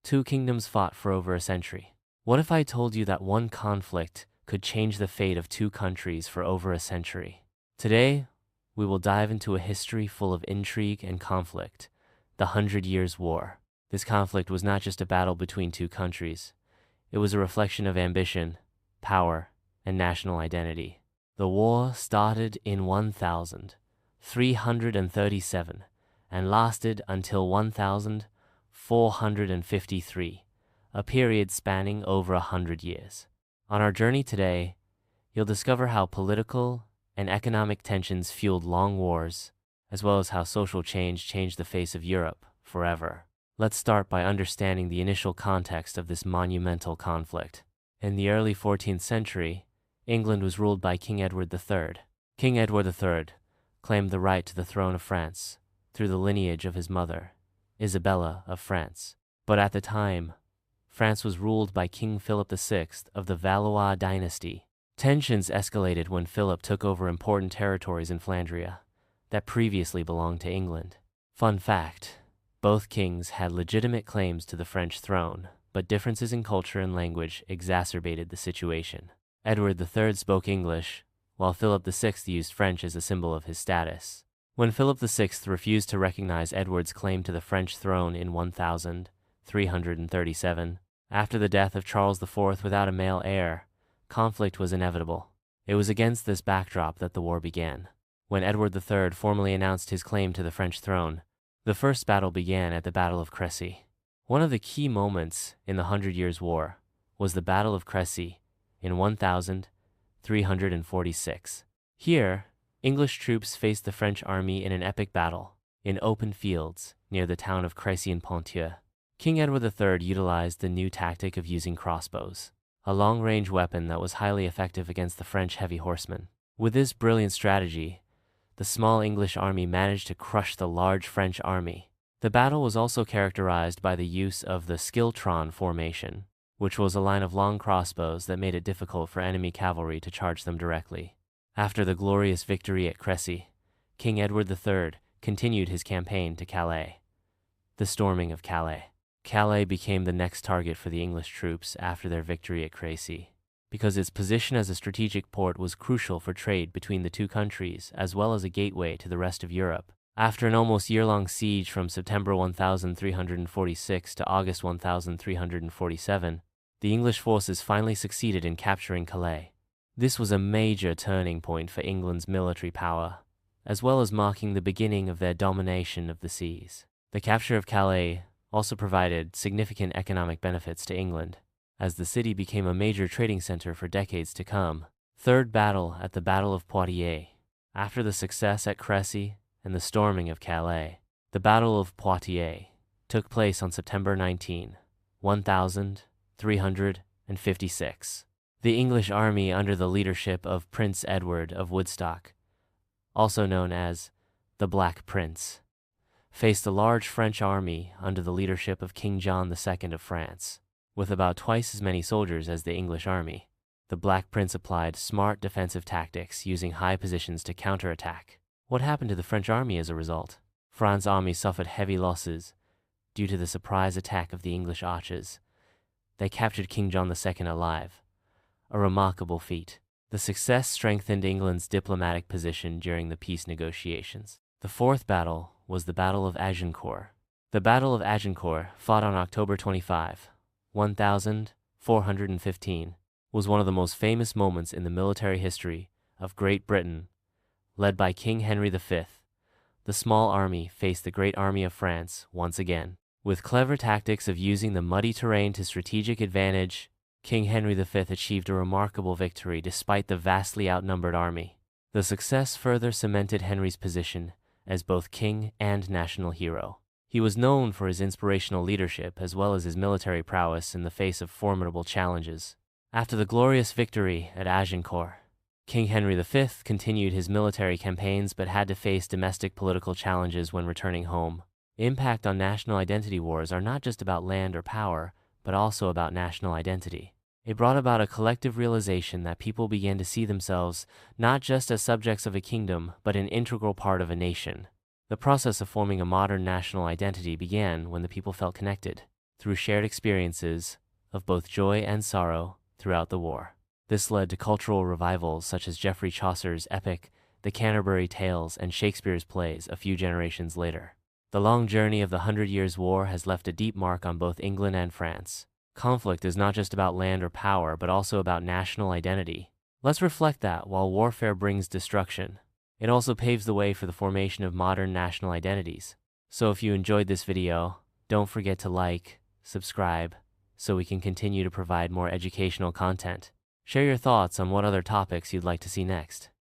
Two kingdoms fought for over a century. What if I told you that one conflict could change the fate of two countries for over a century? Today, we will dive into a history full of intrigue and conflict, the 100 Years' War. This conflict was not just a battle between two countries. It was a reflection of ambition, power, and national identity. The war started in 1337 and lasted until 1453, a period spanning over 100 years. On our journey today, you'll discover how political and economic tensions fueled long wars, as well as how social change changed the face of Europe forever. Let's start by understanding the initial context of this monumental conflict. In the early 14th century, England was ruled by King Edward III. King Edward III claimed the right to the throne of France through the lineage of his mother, Isabella of France. But at the time, France was ruled by King Philip VI of the Valois dynasty. Tensions escalated when Philip took over important territories in Flandria that previously belonged to England. Fun fact: both kings had legitimate claims to the French throne, but differences in culture and language exacerbated the situation. Edward III spoke English, while Philip VI used French as a symbol of his status. When Philip VI refused to recognize Edward's claim to the French throne in 1337, after the death of Charles IV without a male heir, conflict was inevitable. It was against this backdrop that the war began. When Edward III formally announced his claim to the French throne, the first battle began at the Battle of Crécy. One of the key moments in the 100 Years' War was the Battle of Crécy in 1346. Here, English troops faced the French army in an epic battle in open fields near the town of Crécy and Agincourt. King Edward III utilized the new tactic of using crossbows, a long-range weapon that was highly effective against the French heavy horsemen. With this brilliant strategy, the small English army managed to crush the large French army. The battle was also characterized by the use of the Skiltron formation, which was a line of long crossbows that made it difficult for enemy cavalry to charge them directly. After the glorious victory at Crécy, King Edward III continued his campaign to Calais. The storming of Calais. Calais became the next target for the English troops after their victory at Crécy, because its position as a strategic port was crucial for trade between the two countries as well as a gateway to the rest of Europe. After an almost year-long siege from September 1346 to August 1347, the English forces finally succeeded in capturing Calais. This was a major turning point for England's military power, as well as marking the beginning of their domination of the seas. The capture of Calais also provided significant economic benefits to England, as the city became a major trading center for decades to come. Third battle at the Battle of Poitiers. After the success at Crécy and the storming of Calais, the Battle of Poitiers took place on September 19, 1356. The English army under the leadership of Prince Edward of Woodstock, also known as the Black Prince, faced a large French army under the leadership of King John II of France. With about twice as many soldiers as the English army, the Black Prince applied smart defensive tactics using high positions to counterattack. What happened to the French army as a result? France's army suffered heavy losses due to the surprise attack of the English archers. They captured King John II alive, a remarkable feat. The success strengthened England's diplomatic position during the peace negotiations. The fourth battle was the Battle of Agincourt. The Battle of Agincourt, fought on October 25, 1415, was one of the most famous moments in the military history of Great Britain. Led by King Henry V, the small army faced the great army of France once again. With clever tactics of using the muddy terrain to strategic advantage, King Henry V achieved a remarkable victory despite the vastly outnumbered army. The success further cemented Henry's position as both king and national hero. He was known for his inspirational leadership as well as his military prowess in the face of formidable challenges. After the glorious victory at Agincourt, King Henry V continued his military campaigns but had to face domestic political challenges when returning home. Impact on national identity wars are not just about land or power, but also about national identity. It brought about a collective realization that people began to see themselves not just as subjects of a kingdom, but an integral part of a nation. The process of forming a modern national identity began when the people felt connected. through shared experiences of both joy and sorrow throughout the war. This led to cultural revivals such as Geoffrey Chaucer's epic, The Canterbury Tales, and Shakespeare's plays a few generations later. The long journey of the 100 Years' War has left a deep mark on both England and France. Conflict is not just about land or power, but also about national identity. Let's reflect that while warfare brings destruction, it also paves the way for the formation of modern national identities. So if you enjoyed this video, don't forget to like, subscribe, so we can continue to provide more educational content. Share your thoughts on what other topics you'd like to see next.